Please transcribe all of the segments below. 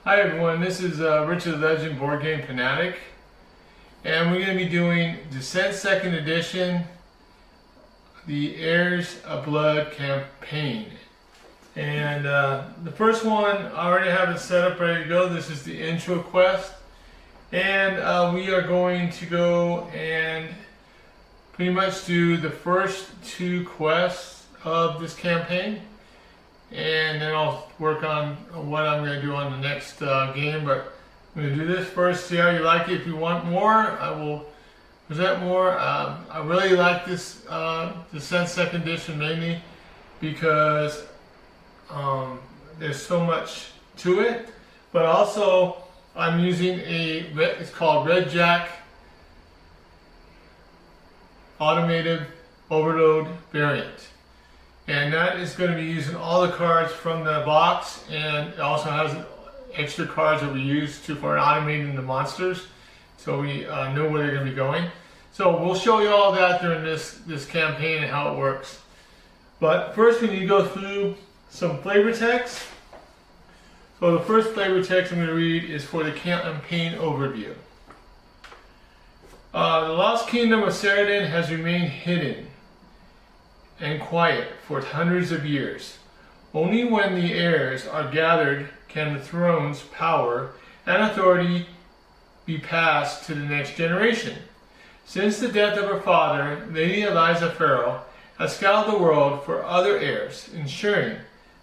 Hi everyone, this is Richard the Legend Board Game Fanatic, and we're going to be doing Descent 2nd Edition, the Heirs of Blood campaign. And the first one, I already have it set up ready to go. This is the intro quest, and we are going to go and pretty much do the first two quests of this campaign. And then I'll work on what I'm going to do on the next game, but I'm going to do this first, see how you like it. If you want more, I will present more. I really like this Descent 2nd Edition mainly because there's so much to it, but also I'm using it's called Red Jack Automated Overload variant. And that is going to be using all the cards from the box, and it also has extra cards that we use for automating the monsters, so we know where they're going to be going. So we'll show you all that during this campaign and how it works. But first we need to go through some flavor text. So the first flavor text I'm going to read is for the campaign overview. The Lost Kingdom of Saradyn has remained hidden and quiet for hundreds of years. Only when the heirs are gathered can the throne's power and authority be passed to the next generation. Since the death of her father, Lady Eliza Farrell has scoured the world for other heirs, ensuring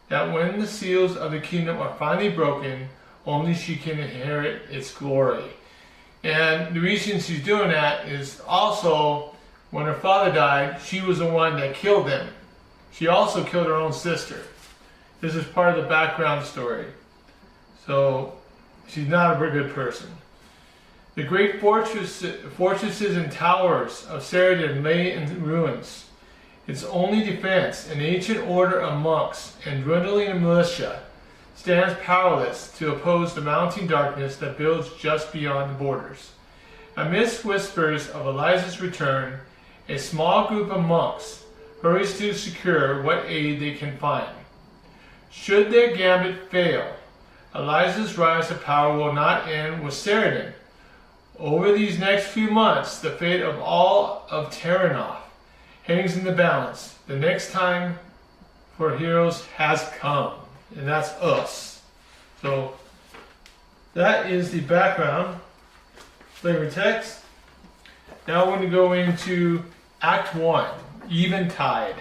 that when the seals of the kingdom are finally broken, only she can inherit its glory. And the reason she's doing that is also when her father died, she was the one that killed them. She also killed her own sister. This is part of the background story. So she's not a very good person. The great fortresses and towers of Saradyn lay in ruins. Its only defense, an ancient order of monks and dwindling militia, stands powerless to oppose the mounting darkness that builds just beyond the borders. Amidst whispers of Eliza's return, a small group of monks hurries to secure what aid they can find. Should their gambit fail, Eliza's rise to power will not end with Saradyn. Over these next few months, the fate of all of Terranoff hangs in the balance. The next time for heroes has come, and that's us. So that is the background flavor text. Now we're going to go into Act 1, Eventide.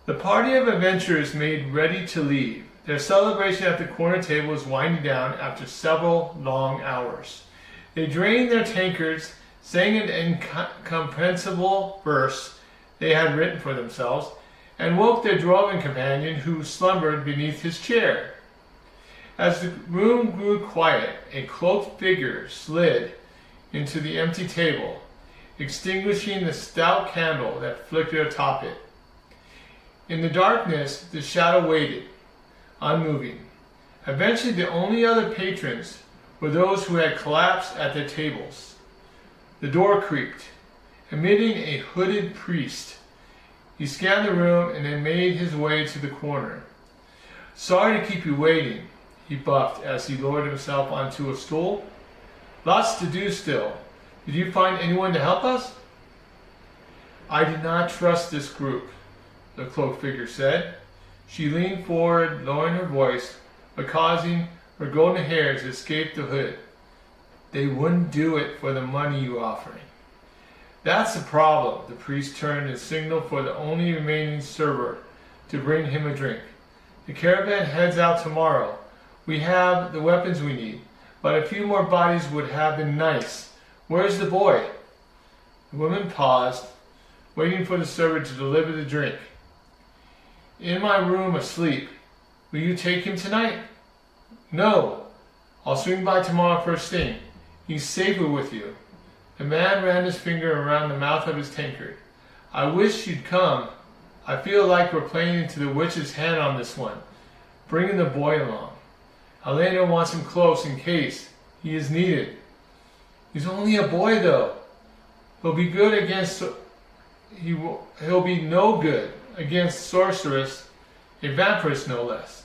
The party of adventurers made ready to leave. Their celebration at the corner table is winding down after several long hours. They drained their tankards, sang an incomprehensible verse they had written for themselves, and woke their dwarven companion who slumbered beneath his chair. As the room grew quiet, a cloaked figure slid into the empty table, extinguishing the stout candle that flickered atop it. In the darkness, the shadow waited, unmoving. Eventually, the only other patrons were those who had collapsed at their tables. The door creaked, admitting a hooded priest. He scanned the room and then made his way to the corner. "Sorry to keep you waiting," he buffed as he lowered himself onto a stool. "Lots to do still. Did you find anyone to help us?" "I did not trust this group," the cloaked figure said. She leaned forward, lowering her voice, but causing her golden hairs to escape the hood. "They wouldn't do it for the money you're offering." "That's the problem." The priest turned and signaled for the only remaining server to bring him a drink. "The caravan heads out tomorrow. We have the weapons we need, but a few more bodies would have been nice. Where's the boy?" The woman paused, waiting for the server to deliver the drink. "In my room asleep. Will you take him tonight?" "No. I'll swing by tomorrow first thing. He's safer with you." The man ran his finger around the mouth of his tankard. "I wish you'd come. I feel like we're playing into the witch's hand on this one, bringing the boy along. Elena wants him close in case he is needed." "He's only a boy, though. He'll be no good against sorceress, a vampiress no less.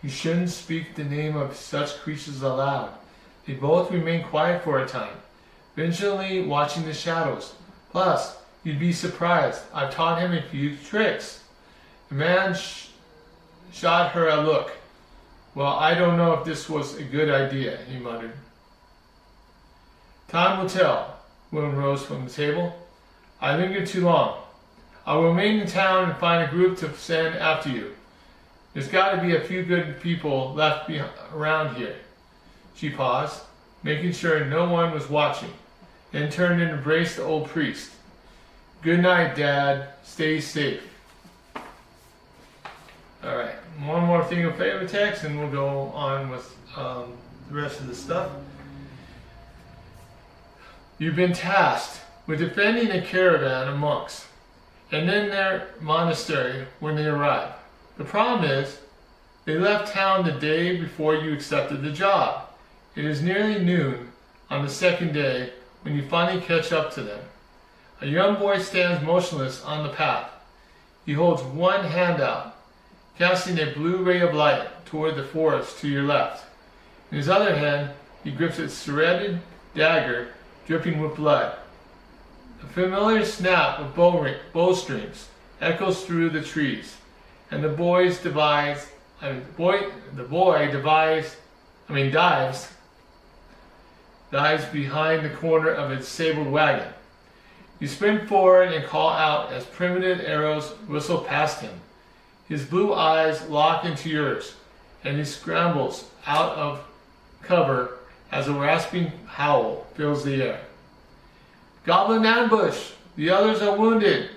You shouldn't speak the name of such creatures aloud. They both remained quiet for a time, vigilantly watching the shadows. Plus, you'd be surprised. I've taught him a few tricks. The man shot her a look. Well, I don't know if this was a good idea, he muttered. Time will tell. William rose from the table. I lingered too long. I will remain in town and find a group to send after you. There's got to be a few good people left around here. She paused, making sure no one was watching, then turned and embraced the old priest. Good night, Dad. Stay safe. Alright, one more thing of favorite text and we'll go on with the rest of the stuff. You've been tasked with defending a caravan of monks and then their monastery when they arrive. The problem is, they left town the day before you accepted the job. It is nearly noon on the second day when you finally catch up to them. A young boy stands motionless on the path. He holds one hand out, casting a blue ray of light toward the forest to your left. In his other hand, he grips a serrated dagger dripping with blood. A familiar snap of bowstrings echoes through the trees, and the boy dives behind the corner of its sabled wagon. You sprint forward and call out as primitive arrows whistle past him. His blue eyes lock into yours, and he scrambles out of cover as a rasping howl fills the air. Goblin ambush! The others are wounded!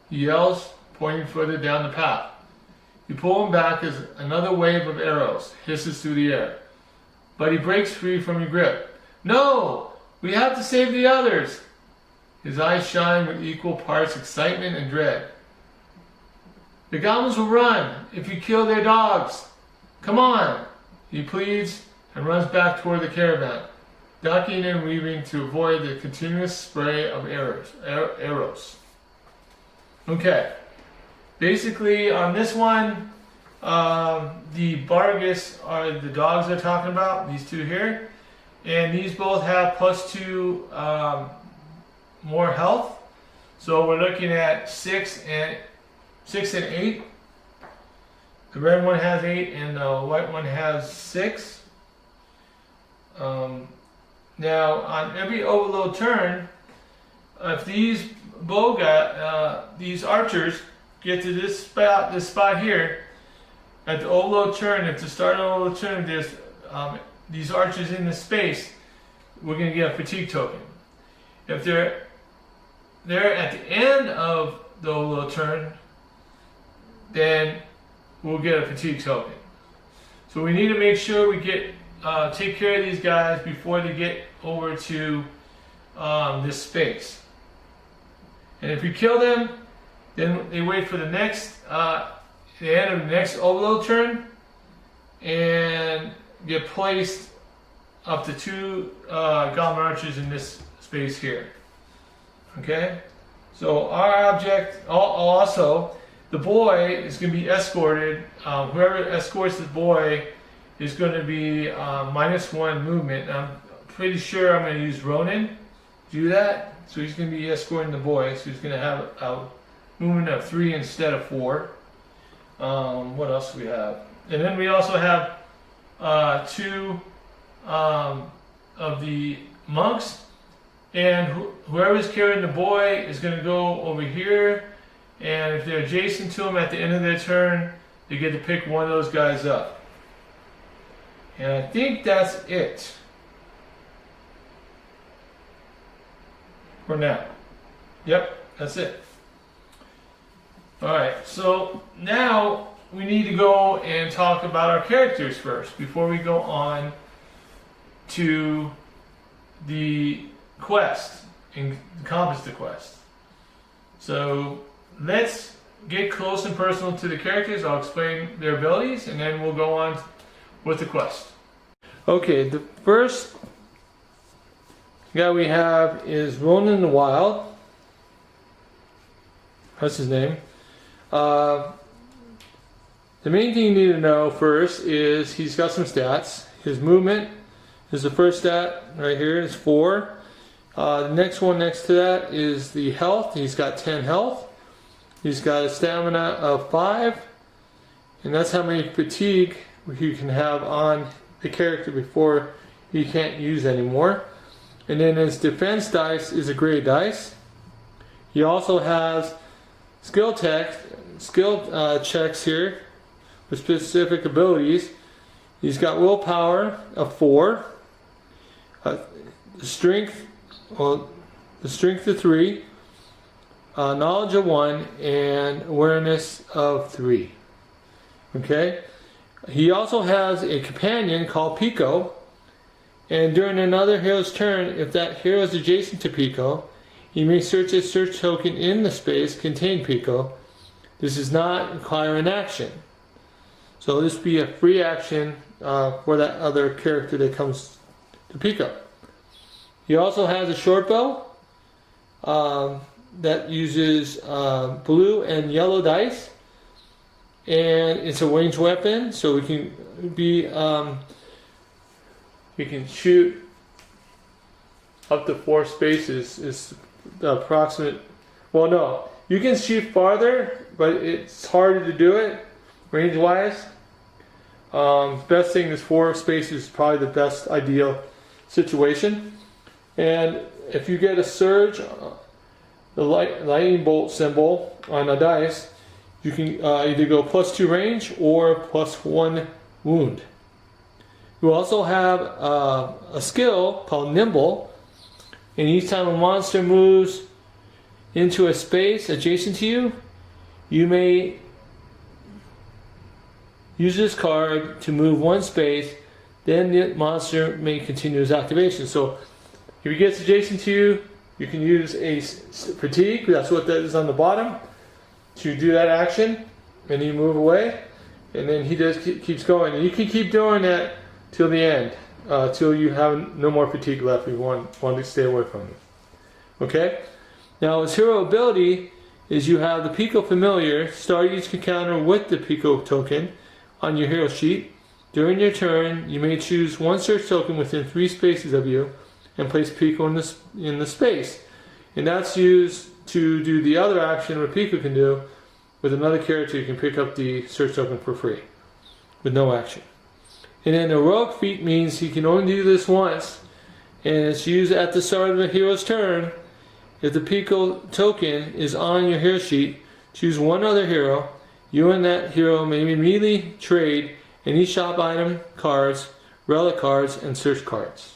He yells, pointing further down the path. You pull him back as another wave of arrows hisses through the air, but he breaks free from your grip. No! We have to save the others! His eyes shine with equal parts excitement and dread. The goblins will run if you kill their dogs. Come on, he pleads and runs back toward the caravan, ducking and weaving to avoid the continuous spray of arrows. Okay, basically on this one, the Bargus are the dogs they're talking about, these two here, and these both have +2 more health. So we're looking at 6 and 8. The red one has 8 and the white one has 6. Now on every overload turn, if these these archers get to this spot here, at the overload turn, at the start of the overload turn, there's these archers in this space, we're going to get a fatigue token. If they're at the end of the overload turn, then we'll get a fatigue token. So we need to make sure we take care of these guys before they get over to this space. And if we kill them, then they wait for the end of the next overload turn and get placed up to 2 goblin archers in this space here. Okay, so our object, also, the boy is going to be escorted. Whoever escorts the boy is going to be -1 movement. I'm pretty sure I'm going to use Ronan to do that. So he's going to be escorting the boy. So he's going to have a movement of 3 instead of 4. What else do we have? And then we also have 2 of the monks. And whoever's carrying the boy is going to go over here. And if they're adjacent to him at the end of their turn, they get to pick one of those guys up. And I think that's it for now. Yep, that's it. Alright, so now we need to go and talk about our characters first before we go on to the quest and accomplish the quest. So let's get close and personal to the characters. I'll explain their abilities and then we'll go on with the quest. Okay, the first guy we have is Ronan the Wild. That's his name. the main thing you need to know first is he's got some stats. His movement is the first stat right here, is 4. The next one next to that is the health. He's got 10 health. He's got a stamina of 5. And that's how many fatigue you can have on the character before you can't use anymore. And then his defense dice is a gray dice. He also has skill checks here with specific abilities. He's got willpower of 4, strength of 3, knowledge of 1, and awareness of 3. Okay. He also has a companion called Pico, and during another hero's turn, if that hero is adjacent to Pico, he may search a search token in the space containing Pico. This does not require an action. So this would be a free action for that other character that comes to Pico. He also has a short bow that uses blue and yellow dice, and it's a ranged weapon, so we can shoot up to 4 spaces. Is the approximate. Well, no, you can shoot farther, but it's harder to do it range wise. Best thing is 4 spaces is probably the best ideal situation. And if you get a surge, the lightning bolt symbol on a dice, you can either go +2 range or +1 wound. You also have a skill called Nimble, and each time a monster moves into a space adjacent to you, you may use this card to move 1 space, then the monster may continue his activation. So if he gets adjacent to you, you can use a fatigue, that's what that is on the bottom, to do that action, and you move away, and then he keeps going. And you can keep doing that till the end, till you have no more fatigue left. We want to stay away from it. Okay? Now his hero ability is you have the Pico Familiar. Start each encounter with the Pico token on your hero sheet. During your turn, you may choose 1 search token within 3 spaces of you and place Pico in the space. And that's used to do the other action what Pico can do. With another character, you can pick up the search token for free with no action. And then the heroic feat means he can only do this once, and it's used at the start of the hero's turn. If the Pico token is on your hero sheet, choose 1 other hero. You and that hero may immediately trade any shop item, cards, relic cards, and search cards.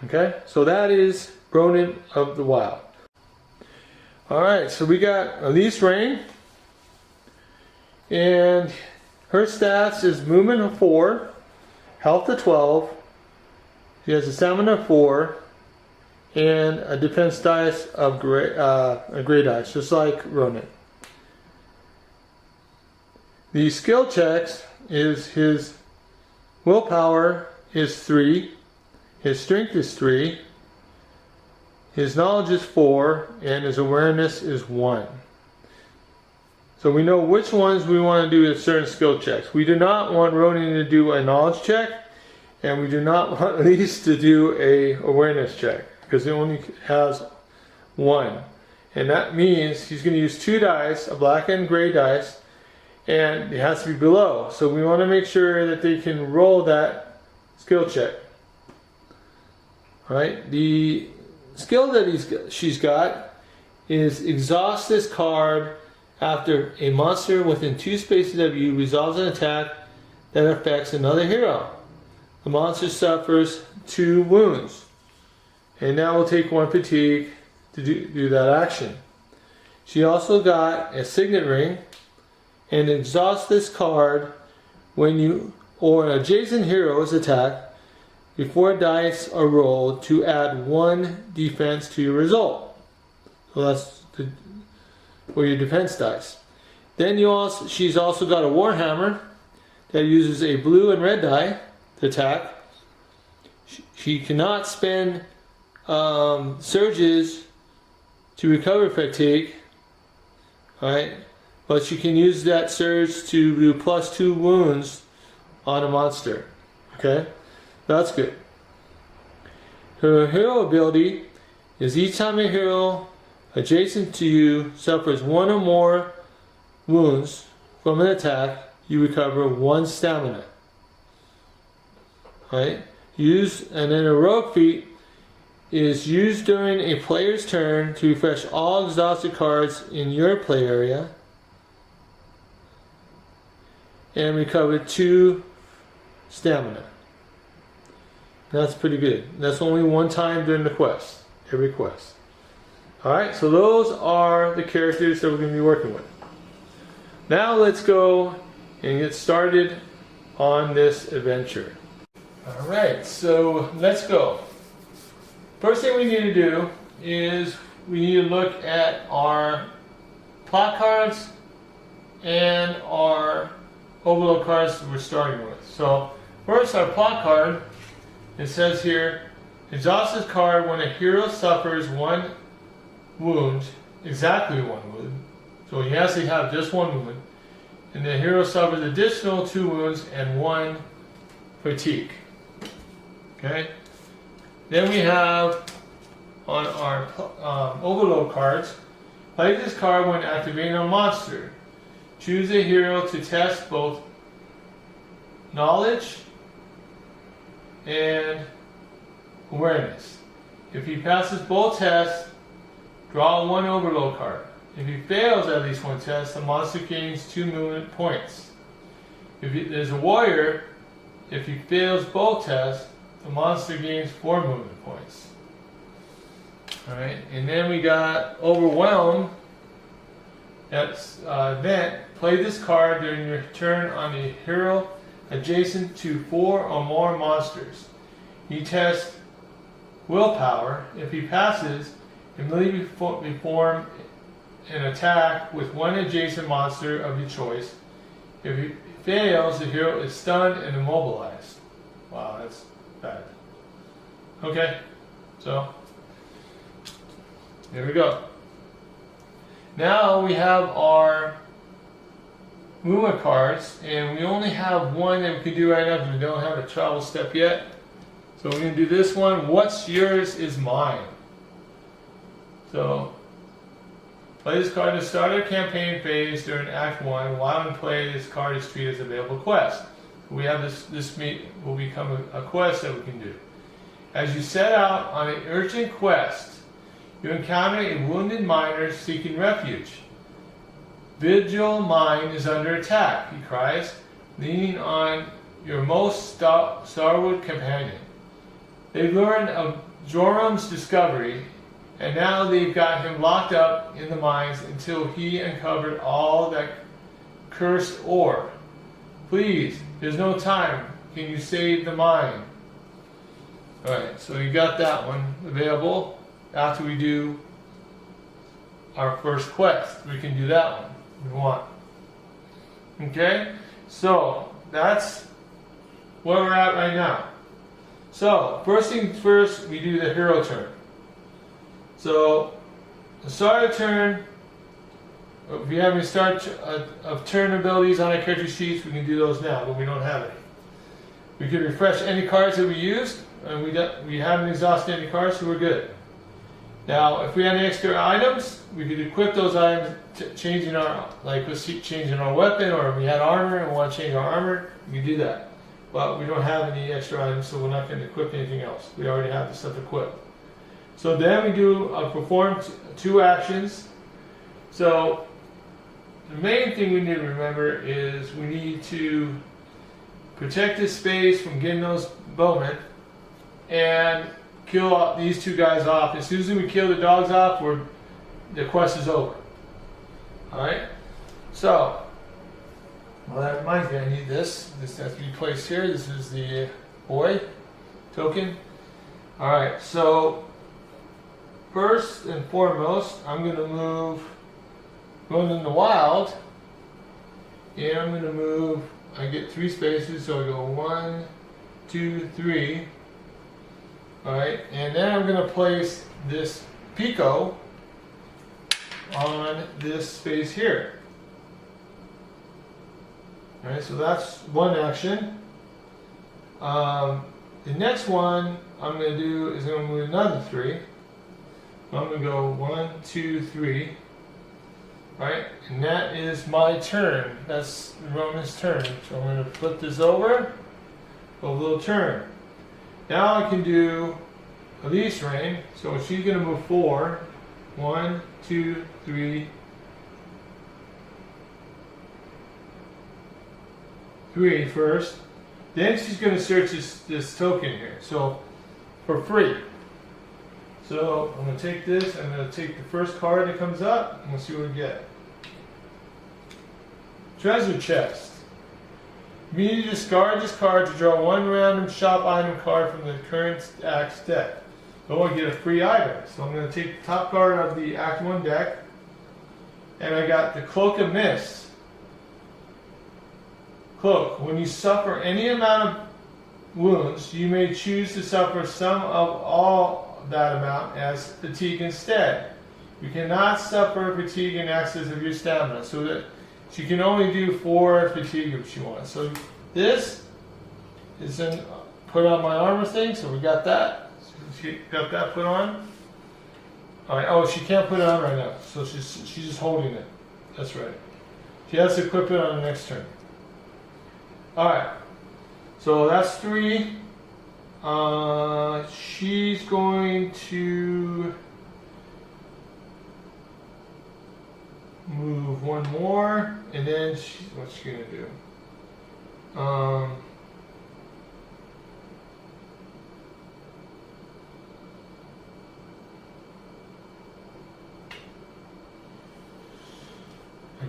Okay, so that is Ronin of the Wild. Alright, so we got Elise Rain, and her stats is movement of 4, health of 12, she has a stamina of 4, and a defense dice of a gray dice, just like Ronin. The skill checks is his willpower is 3, his strength is 3, his knowledge is 4, and his awareness is 1. So we know which ones we want to do with certain skill checks. We do not want Ronin to do a knowledge check, and we do not want Elise to do a awareness check, because it only has 1. And that means he's going to use 2 dice, a black and gray dice, and it has to be below. So we want to make sure that they can roll that skill check. Alright, the skill that she's got is exhaust this card after a monster within 2 spaces of you resolves an attack that affects another hero. The monster suffers 2 wounds. And now we'll take 1 fatigue to do that action. She also got a signet ring, and exhaust this card when you or an adjacent hero is attacked before dice are rolled to add 1 defense to your result. So that's for your defense dice. Then she's also got a warhammer that uses a blue and red die to attack. She cannot spend surges to recover fatigue. Alright, but you can use that surge to do +2 wounds on a monster. Okay, that's good. Her hero ability is each time a hero adjacent to you suffers 1 or more wounds from an attack, you recover 1 stamina. Right? And then a heroic feat is used during a player's turn to refresh all exhausted cards in your play area and recover 2 stamina. That's pretty good. That's only 1 time during the quest, every quest. Alright, so those are the characters that we're going to be working with. Now let's go and get started on this adventure. Alright, so let's go. First thing we need to do is we need to look at our plot cards and our overload cards that we're starting with. So first, our plot card, it says here, exhaust this card when a hero suffers 1 wound, exactly 1 wound. So he has to have just 1 wound. And the hero suffers additional 2 wounds and 1 fatigue. Okay? Then we have on our overload cards, play this card when activating a monster. Choose a hero to test both knowledge and awareness. If he passes both tests, draw 1 overload card. If he fails at least 1 test, the monster gains 2 movement points. If there's a warrior, if he fails both tests, the monster gains 4 movement points. Alright, and then we got Overwhelm. That's event. Play this card during your turn on a hero adjacent to 4 or more monsters. He tests willpower. If he passes, immediately perform an attack with 1 adjacent monster of your choice. If he fails, the hero is stunned and immobilized. Wow, that's bad. Okay, so there we go. Now we have our movement cards, and we only have 1 that we can do right now because we don't have a travel step yet. So we're going to do this one. What's yours is mine. So play this card to start a campaign phase during Act 1. While in play, this card is treated as a available quest. We have this will become a quest that we can do. As you set out on an urgent quest, you encounter a wounded miner seeking refuge. Vigil Mine is under attack, he cries, leaning on your most stalwart companion. They learned of Jorum's discovery, and now they've got him locked up in the mines until he uncovered all that cursed ore. Please, there's no time. Can you save the mine? Alright, so you got that one available. After we do our first quest, we can do that one if we want. Okay, so that's where we're at right now. So first things first, we do the hero turn. So the start of turn, if we have any start of turn abilities on our character sheets, we can do those now, but we don't have any. We can refresh any cards that we used, and we haven't exhausted any cards, so we're good. Now, if we had any extra items, we could equip those items, changing our, like let's see, changing our weapon, or if we had armor and want to change our armor, we can do that. But we don't have any extra items, so we're not going to equip anything else. We already have the stuff equipped. So then we do perform 2 actions. So the main thing we need to remember is we need to protect this space from getting those bowmen and kill these 2 guys off. As soon as we kill the dogs off, the quest is over. Alright? So, well, that reminds me, I need this. This has to be placed here. This is the boy token. Alright, so first and foremost, I'm going to move, going in the wild, and I'm going to move, I get 3 spaces, so I go 1, 2, 3. Alright, and then I'm going to place this Pico on this space here. Alright, so that's one action. The next one I'm going to do is I'm going to move another 3. I'm going to go 1, 2, 3. Alright, and that is my turn. That's Roman's turn. So I'm going to flip this over, a little turn. Now I can do Elise Rain. So she's going to move 4. 1, 2, 3. 3 first. Then she's going to search this token here. So for free. So I'm going to take this, I'm going to take the first card that comes up, and we'll see what we get. Treasure Chest. Immediately discard this card to draw one random shop item card from the current Act's deck. So I get a free item. So I'm going to take the top card of the Act 1 deck, and I got the Cloak of Mist. Cloak. When you suffer any amount of wounds, you may choose to suffer some of all that amount as fatigue instead. You cannot suffer fatigue in excess of your stamina, so that she can only do 4 fatigue if she wants. So this is put on my armor thing, so we got that. So she got that put on. All right. Oh, she can't put it on right now, so she's just holding it. That's right. She has to equip it on the next turn. All right. So that's 3. She's going to move 1 more, and then what's she gonna do? I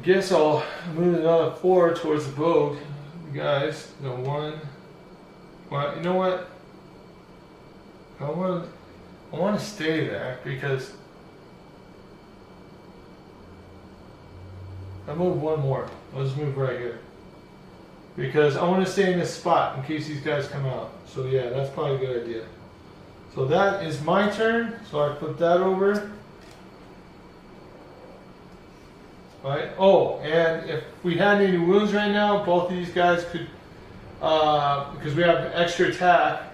guess I'll move another 4 towards the boat. You guys, the 1. Well, you know what? I want to stay there because I move 1 more. I'll just move right here because I want to stay in this spot in case these guys come out. So yeah, that's probably a good idea. So that is my turn. So I put that over. Right. Oh, and if we had any wounds right now, both of these guys could, because we have extra attack.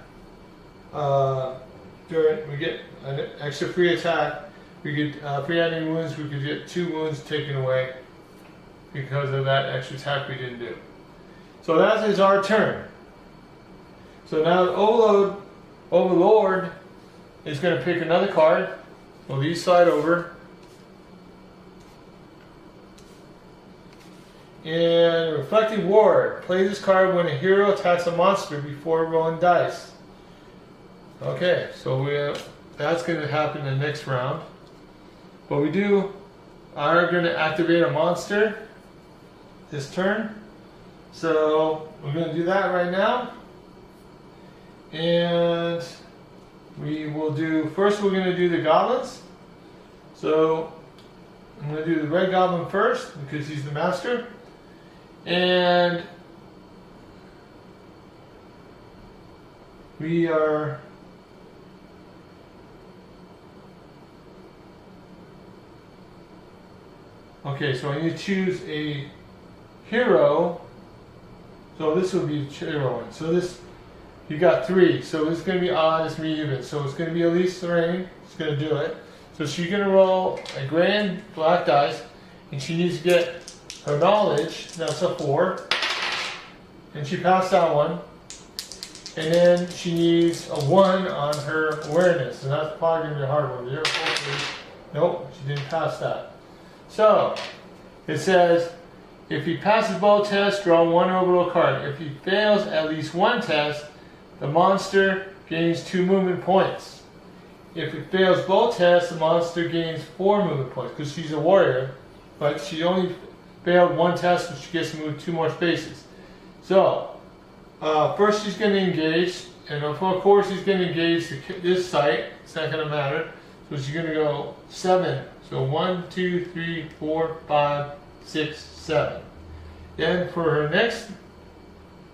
We get an extra free attack. We could, if we had any wounds, we could get 2 wounds taken away because of that extra attack we didn't do. So that is our turn. So now the Overlord is going to pick another card. Well, these slide over. And Reflective Ward. Play this card when a hero attacks a monster before rolling dice. Okay, so that's going to happen in the next round. But we are going to activate a monster this turn. So we're going to do that right now. And we will first we're going to do the goblins. So I'm going to do the red goblin first because he's the master. And we are okay, so I need to choose a hero. So this will be the hero one. So this, you got 3. So it's going to be odd, it's going to be even. So it's going to be Elise Rain. She's going to do it. So she's going to roll a grand black dice, and she needs to get her knowledge. That's a 4. And she passed that one. And then she needs a 1 on her awareness. And that's probably going to be a hard one. Nope, she didn't pass that. So, it says, if he passes both tests, draw 1 overall card. If he fails at least 1 test, the monster gains 2 movement points. If it fails both tests, the monster gains 4 movement points, because she's a warrior, but she only failed 1 test, so she gets to move 2 more spaces. So, first she's going to engage, and of course she's going to engage this site. It's not going to matter. So she's going to go 7. So 1, 2, 3, 4, 5, 6, 7. Then for her next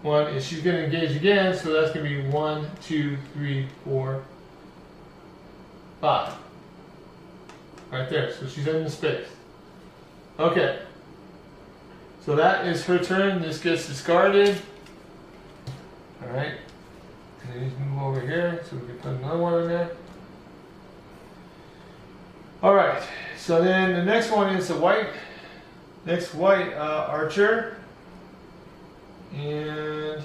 one, is she's going to engage again, so that's going to be 1, 2, 3, 4, 5. Right there, so she's in the space. Okay. So that is her turn. This gets discarded. Alright. And then you move over here so we can put another one in there. Alright. So then the next one is the white. Next white archer. And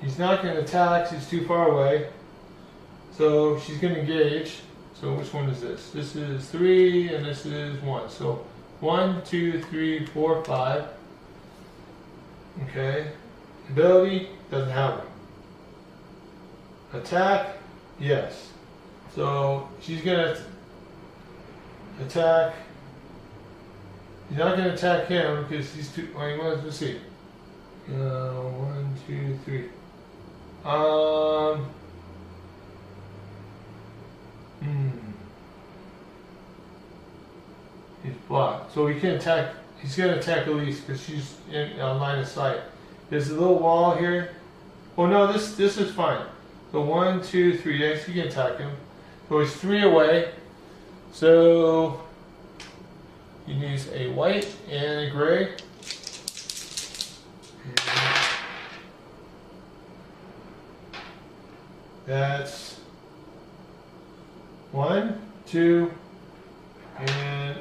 he's not going to attack. He's too far away. So she's going to engage. So which one is this? This is 3 and this is 1. So 1, 2, 3, 4, 5. Okay. Ability, doesn't have one. Attack, yes. So she's going to attack. He's not going to attack him because he's too. Wait, let's see. 1, 2, 3. He's blocked, so he can attack. He's going to attack Elise because she's in line of sight. There's a little wall here. Oh no, this is fine. So 1, 2, 3. Yes, you can attack him. So he's 3 away. So he needs a white and a gray. And that's 1, 2, and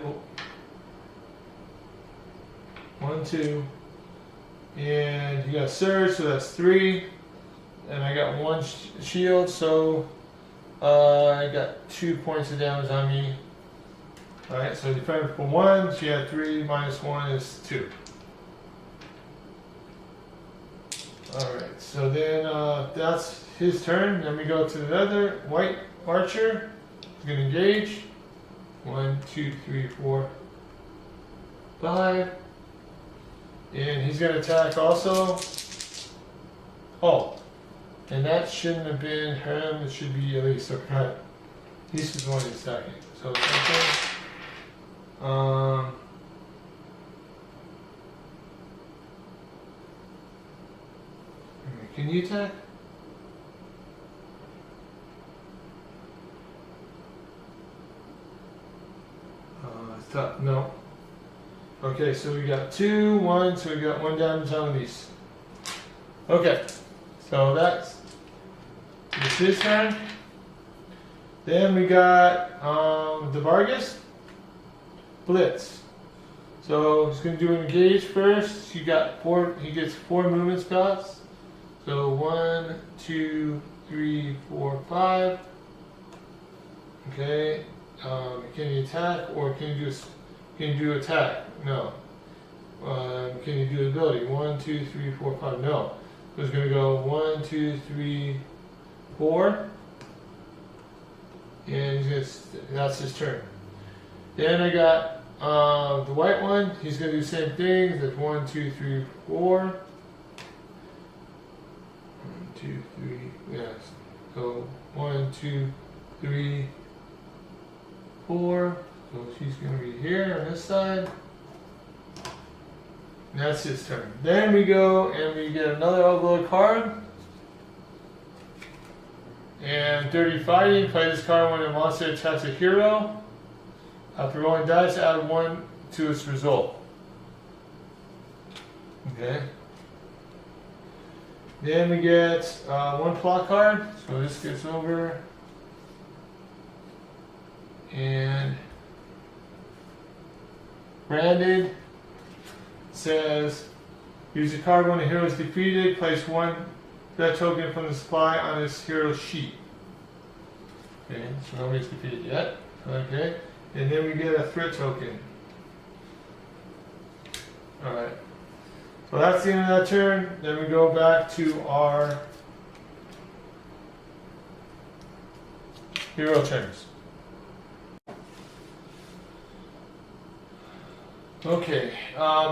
1, 2, and you got surge, so that's 3, and I got 1 shield, so I got 2 points of damage on me. Alright, so defended for 1, she had 3, minus 1 is 2. Alright, so then that's his turn. Then we go to the other white archer. He's going to engage. 1, 2, 3, 4, 5. And he's going to attack also. Oh, and that shouldn't have been him. It should be Elise. Okay. Elise is the one who's attacking. So it's okay. Can you attack? Stop. No. Okay, so we got 2, 1, so we got 1 damage on Elise. Okay, so that's his turn. Then we got the Vargas Blitz. So he's going to do an engage first. He gets 4 movement spots. So 1, 2, 3, 4, 5. Okay. Can you attack or can you do attack? No. Can you do ability? 1, 2, 3, 4, 5. No. So it's going to go 1, 2, 3, 4. And that's his turn. Then I got the white one. He's going to do the same thing. That's 1, 2, 3, 4. 1, 2, 3. Yes. So 1, 2, 3, 4. So she's going to be here on this side. And that's his turn. Then we go and we get another overload card. And Dirty Fighting. Play this card when a monster attacks a hero. After rolling dice, add 1 to its result. Okay. Then we get 1 plot card. So this gets over. And branded says, use a card when a hero is defeated. Place 1 red token from the supply on this hero's sheet. Okay, so nobody's defeated yet. Okay. And then we get a threat token. Alright. So that's the end of that turn. Then we go back to our hero turns. Okay,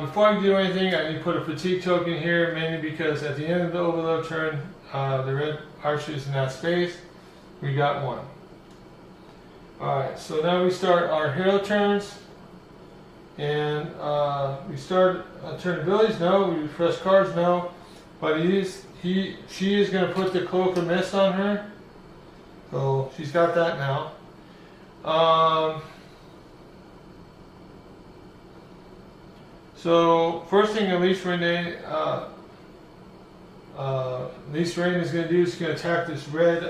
before I do anything, I need to put a fatigue token here, mainly because at the end of the overload turn, the red archer is in that space. We got 1. Alright, so now we start our hero turns. And we start turn abilities, no. We refresh cards, no. But she is going to put the cloak of mist on her. So she's got that now. So first thing Elise Rain is going to do is going to attack this red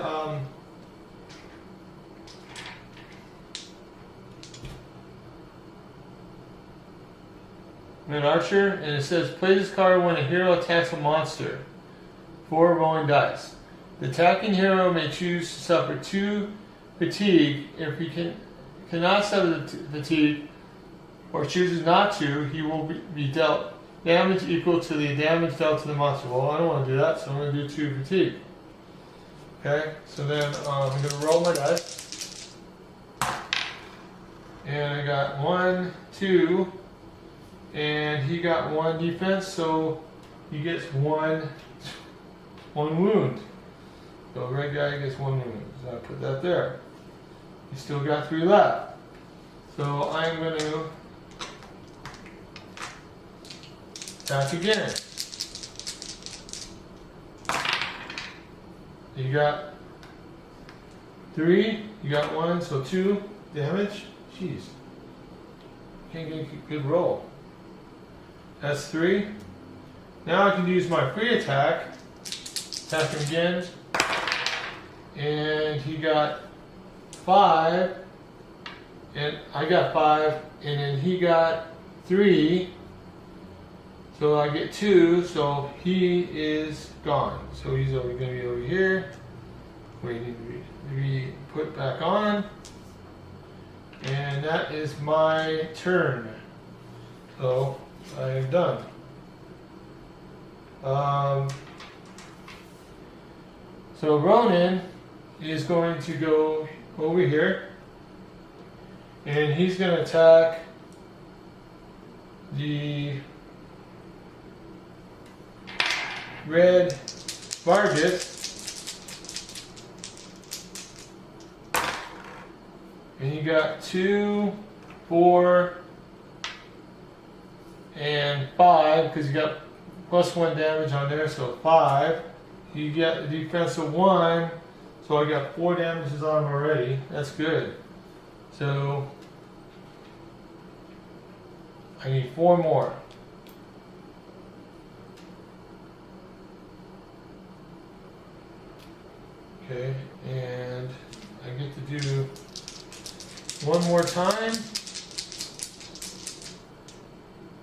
red archer, and it says play this card when a hero attacks a monster. 4 rolling dice. The attacking hero may choose to suffer 2 fatigue. If he cannot suffer fatigue or chooses not to, he will be dealt damage equal to the damage dealt to the monster. Well, I don't want to do that, so I'm going to do 2 fatigue. Okay, so then I'm going to roll my dice. And I got 1, 2, and he got 1 defense, so he gets one wound. So red guy gets 1 wound. So I put that there. He's still got 3 left. So I'm going to attack again. You got 3, you got 1, so 2 damage. Jeez. Can't get a good roll. That's 3. Now I can use my free attack. Attack him again. And he got 5. And I got 5. And then he got 3. So I get 2. So he is gone. So he's going to be over here. Waiting to be put back on. And that is my turn. So I am done. So Ronan is going to go over here, and he's going to attack the red Vargas, and he got 2, 4, and 5 because you got +1 damage on there, so 5. You get a defense of 1, so I got 4 damages on him already. That's good. So I need 4 more. Okay, and I get to do 1 more time.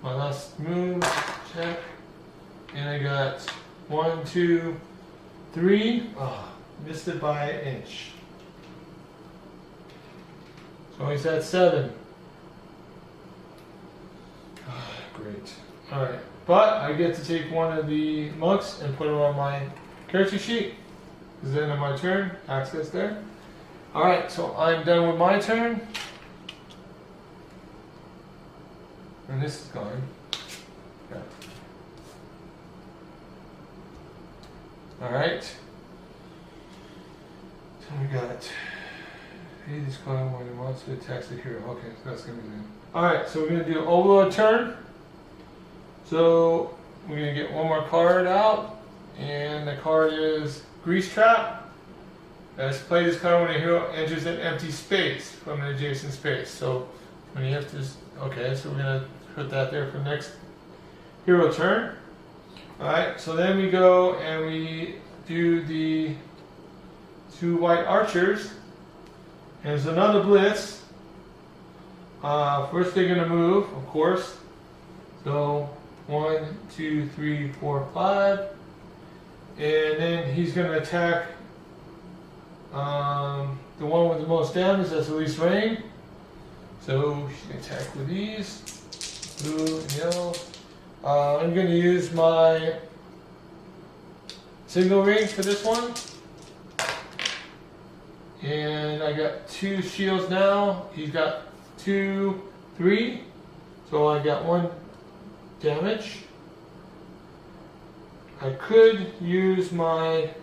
My last move, check. And I got 1, 2, 3. Oh, missed it by an inch. So he's at 7. Oh, great. Alright. But I get to take one of the monks and put him on my character sheet. This is the end of my turn. Access there. Alright, so I'm done with my turn. And this is gone. Yeah. Alright. So we got pay this card when he wants to attack the hero. Okay, so that's gonna be good. Alright, so we're gonna do overload turn. So we're gonna get 1 more card out, and the card is Grease Trap. Let's play this card when a hero enters an empty space from an adjacent space. So when you have to, okay, so we're gonna put that there for next hero turn. Alright, so then we go and we do the 2 white archers. And there's another blitz. First they're going to move, of course. So 1, 2, 3, 4, 5. And then he's going to attack the one with the most damage, that's Elise Rain. So he's going to attack with these. Blue and yellow. I'm going to use my single ring for this one. And I got 2 shields now. He's got 2, 3. So I got 1 damage. I could use my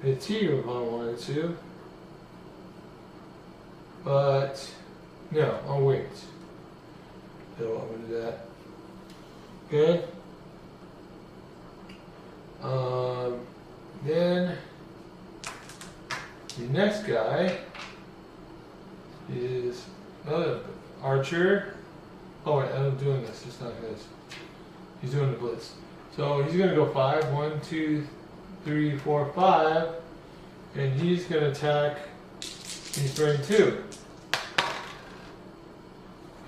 fatigue if I wanted to. But no, I'll wait. So I'm going to do that. Okay. Then the next guy is another archer. Oh wait, I'm doing this. It's not his. He's doing the blitz. So he's gonna go 5. 1, 2, 3, 4, 5, and he's gonna attack. He's throwing 2,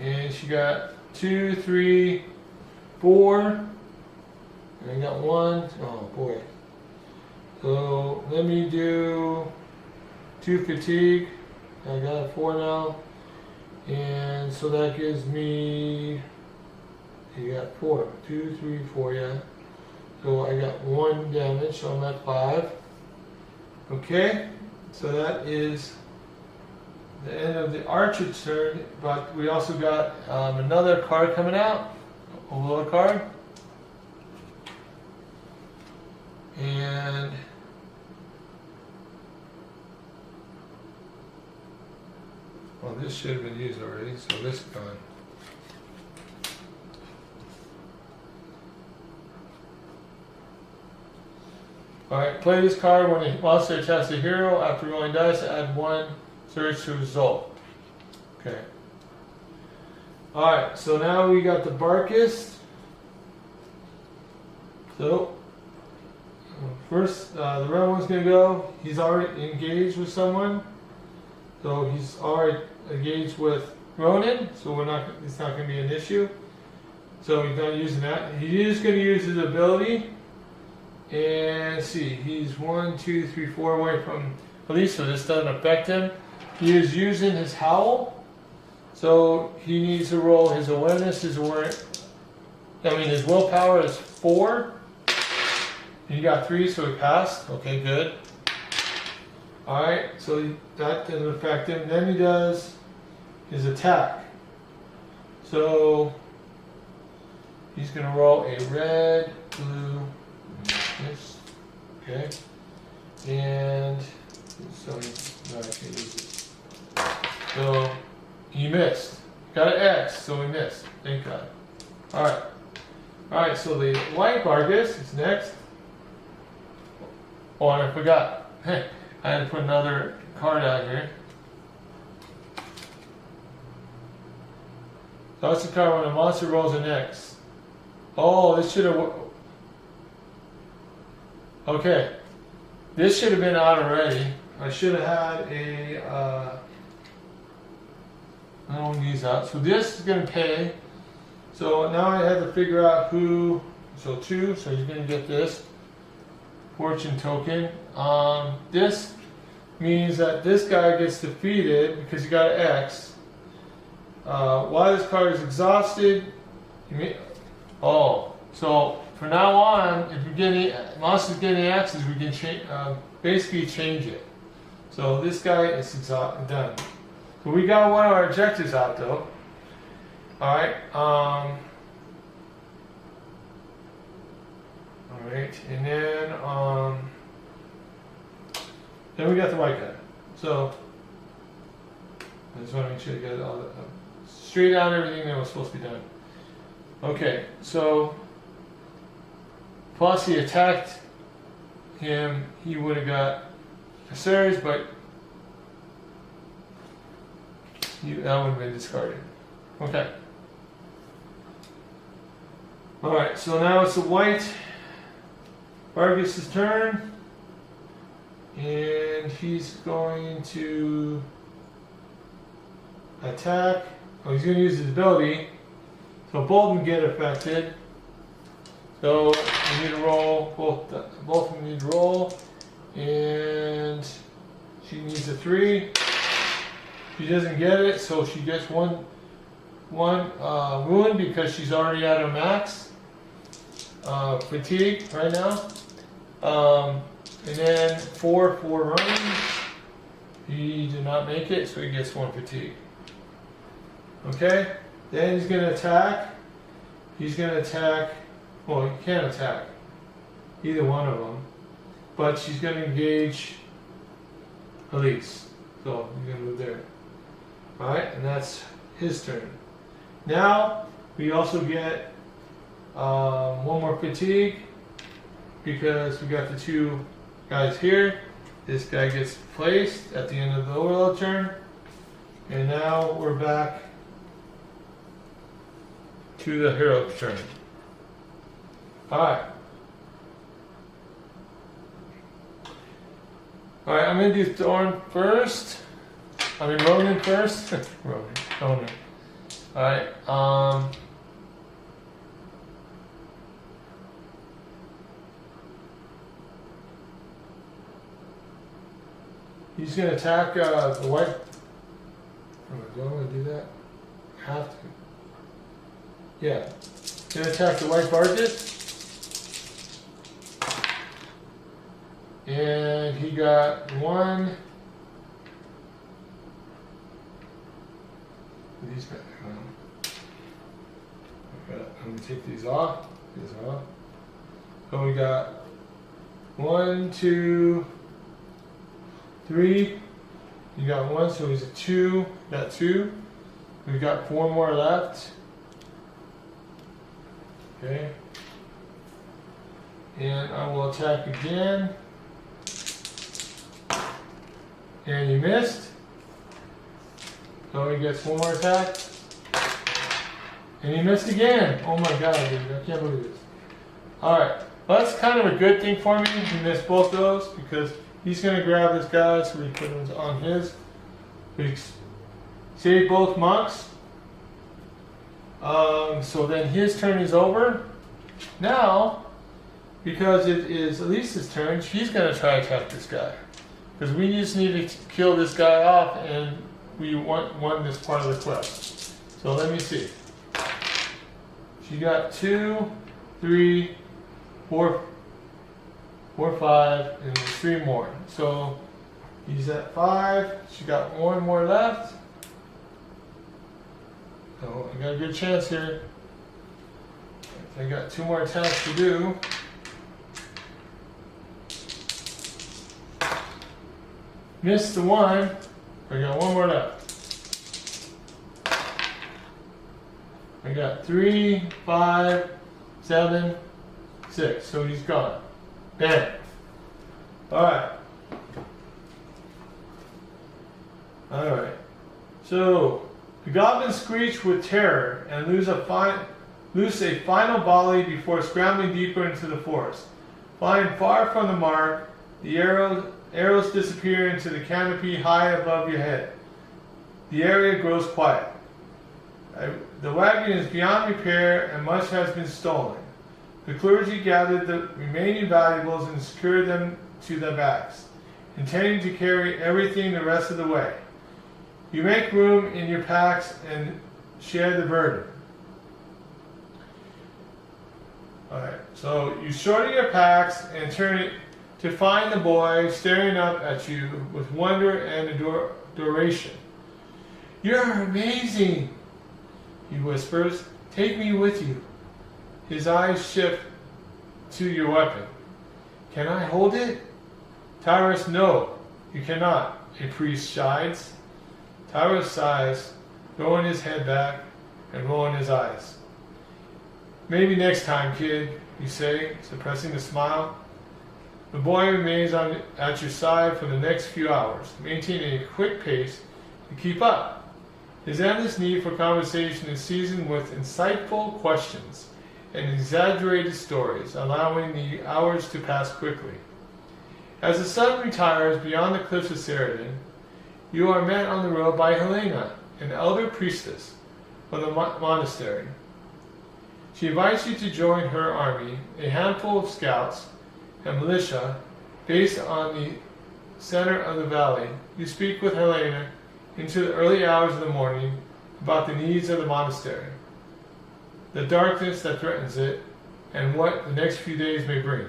and she got 2, 3, 4, and I got 1. Oh boy. So let me do 2 fatigue. I got a 4 now. And so that gives me, you got 4. 2, 3, 4, yeah. So I got 1 damage, so I'm at 5. Okay, so that is the end of the archer's turn, but we also got another card coming out, a little card. And well, this should have been used already, so this is gone. Alright, play this card when a monster attacks a hero. After rolling dice, add 1 surge to result. Okay. Alright, so now we got the Barkist. So, first, the red one's going to go. He's already engaged with someone. So he's already engaged with Ronan, so it's not going to be an issue. So he's not using that. He is going to use his ability. And see, he's 1, 2, 3, 4 away from police, so this doesn't affect him. He is using his howl, so he needs to roll his awareness. His willpower is 4. He got 3, so he passed. Okay, good. Alright, so that doesn't affect him. Then he does his attack. So he's going to roll a red, blue, this. Okay. And so no, I can't use it. So he missed. Got an X, so he missed. Thank God. Alright. Alright, so the white Barkist is next. Oh, and I forgot. I had to put another card out here. So that's the card when a monster rolls an X. Oh, this should have. Okay. This should have been out already. I should have had a. I don't use that. So this is going to pay. So now I have to figure out who. So 2. So you're going to get this fortune token. This means that this guy gets defeated because he got an X. While this card is exhausted, so from now on, if you're getting monsters getting X's, we can basically change it. So this guy is done. So we got one of our objectives out though. All right. All right, and then we got the white guy. So I just want to make sure you get all the straight out everything that was supposed to be done. Okay, so plus he attacked him, he would have got a surge, but that would have been discarded. Okay. Alright, so now it's the white Barkist's turn. And he's going to attack. Oh, he's going to use his ability. So both of them get affected. So we need to roll. Both of them need to roll. And she needs a 3. She doesn't get it, so she gets one wound because she's already at her max fatigue right now. And then 4 running. He did not make it, so he gets 1 fatigue. Okay? Then he's going to attack. He's going to attack. Well, he can't attack either one of them. But she's going to engage Elise. So he's going to move there. Alright? And that's his turn. Now, we also get 1 more fatigue because we got the 2 guys here. This guy gets placed at the end of the overload turn. And now we're back to the hero's turn. Alright. Alright, I'm going to do Thorn first. Ronan first. Ronan. Alright, he's going to attack the white. Do I want to do that? I have to. Yeah. He's going to attack the white Barget. And he got one. These guys. I'm going to take these off. So we got 1, 2, 3. You got 1, so he's a 2. Got 2. We've got 4 more left. Okay. And I will attack again. And you missed. So he gets 1 more attack. And he missed again. Oh my god, dude. I can't believe this. Alright. Well, that's kind of a good thing for me. He missed both of those because he's going to grab this guy, so we put him on his. We save both monks. So then his turn is over. Now, because it is Elisa's turn, she's going to try to attack this guy. Because we just need to kill this guy off, and we won this part of the quest. So let me see. She got 2, 3, 4, 5, and 3 more. So he's at 5. She got 1 more left. So I got a good chance here. I got 2 more attacks to do. Missed the 1. I got 1 more left. I got 3, 5, 7, 6. So he's gone. Bam. Alright. Alright. So the goblins screech with terror and loose a final volley before scrambling deeper into the forest. Flying far from the mark, the arrows disappear into the canopy high above your head. The area grows quiet. The wagon is beyond repair and much has been stolen. The clergy gathered the remaining valuables and secured them to their backs, intending to carry everything the rest of the way. You make room in your packs and share the burden. Alright, so you shorten your packs and turn it to find the boy staring up at you with wonder and adoration. "You're amazing," he whispers. "Take me with you." His eyes shift to your weapon. "Can I hold it?" Tyrus, "No, you cannot," a priest chides. Tyrus sighs, throwing his head back and rolling his eyes. "Maybe next time, kid," you say, suppressing a smile. The boy remains at your side for the next few hours, maintaining a quick pace to keep up. His endless need for conversation is seasoned with insightful questions and exaggerated stories, allowing the hours to pass quickly. As the sun retires beyond the cliffs of Saradyn, you are met on the road by Helena, an elder priestess of the monastery. She invites you to join her army, a handful of scouts and militia based on the center of the valley. You speak with Helena into the early hours of the morning about the needs of the monastery, the darkness that threatens it, and what the next few days may bring.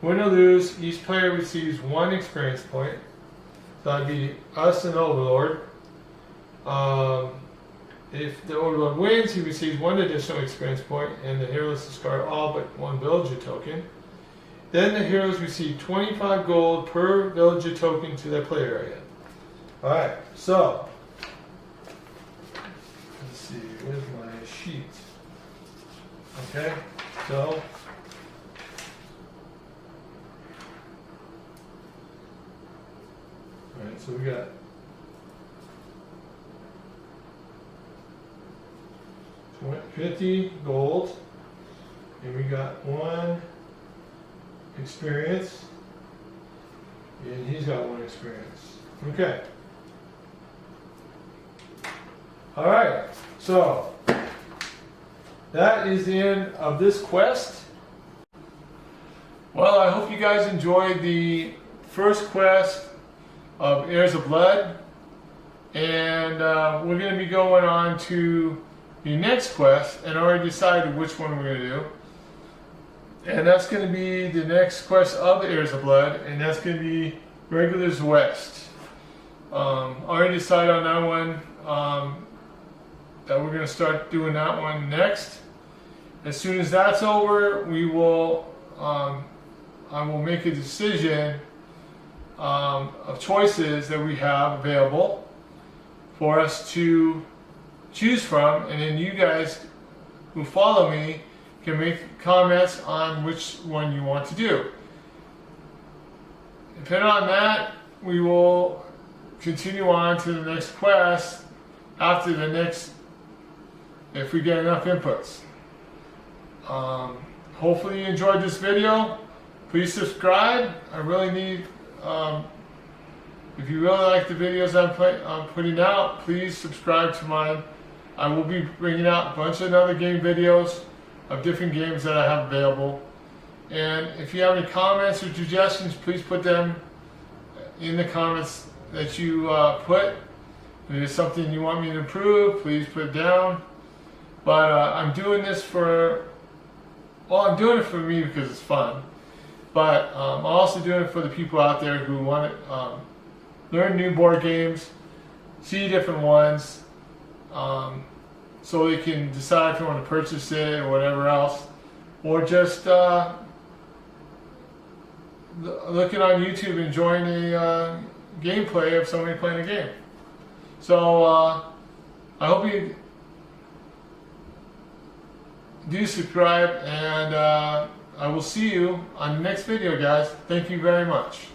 Win or lose, each player receives 1 experience point. So that'd be us and Overlord. If the Overlord wins, he receives 1 additional experience point, and the heroes discard all but 1 villager token. Then the heroes receive 25 gold per villager token to their play area. Alright, so let's see, where's my sheet? Okay, so alright, so we got 50 gold, and we got 1 experience, and he's got 1 experience. Okay. Alright, so that is the end of this quest. Well, I hope you guys enjoyed the first quest of Heirs of Blood, and we're going to be going on to the next quest, and I already decided which one we're going to do, and that's going to be the next quest of Heirs of Blood, and that's going to be Regulars West. I already decided on that one, that we're going to start doing that one next. As soon as that's over, we will I will make a decision of choices that we have available for us to choose from, and then you guys who follow me can make comments on which one you want to do. Depending on that, we will continue on to the next quest after the next, if we get enough inputs. Hopefully you enjoyed this video. Please subscribe. I really need, if you really like the videos I'm putting out, please subscribe to mine. I will be bringing out a bunch of other game videos of different games that I have available. And if you have any comments or suggestions, please put them in the comments that you put. If there's something you want me to improve, please put it down. But I'm doing this I'm doing it for me because it's fun. But I'm also doing it for the people out there who want to learn new board games, see different ones, so they can decide if they want to purchase it or whatever else. Or just looking on YouTube, enjoying a gameplay of somebody playing a game. So I hope you do subscribe, and I will see you on the next video, guys. Thank you very much.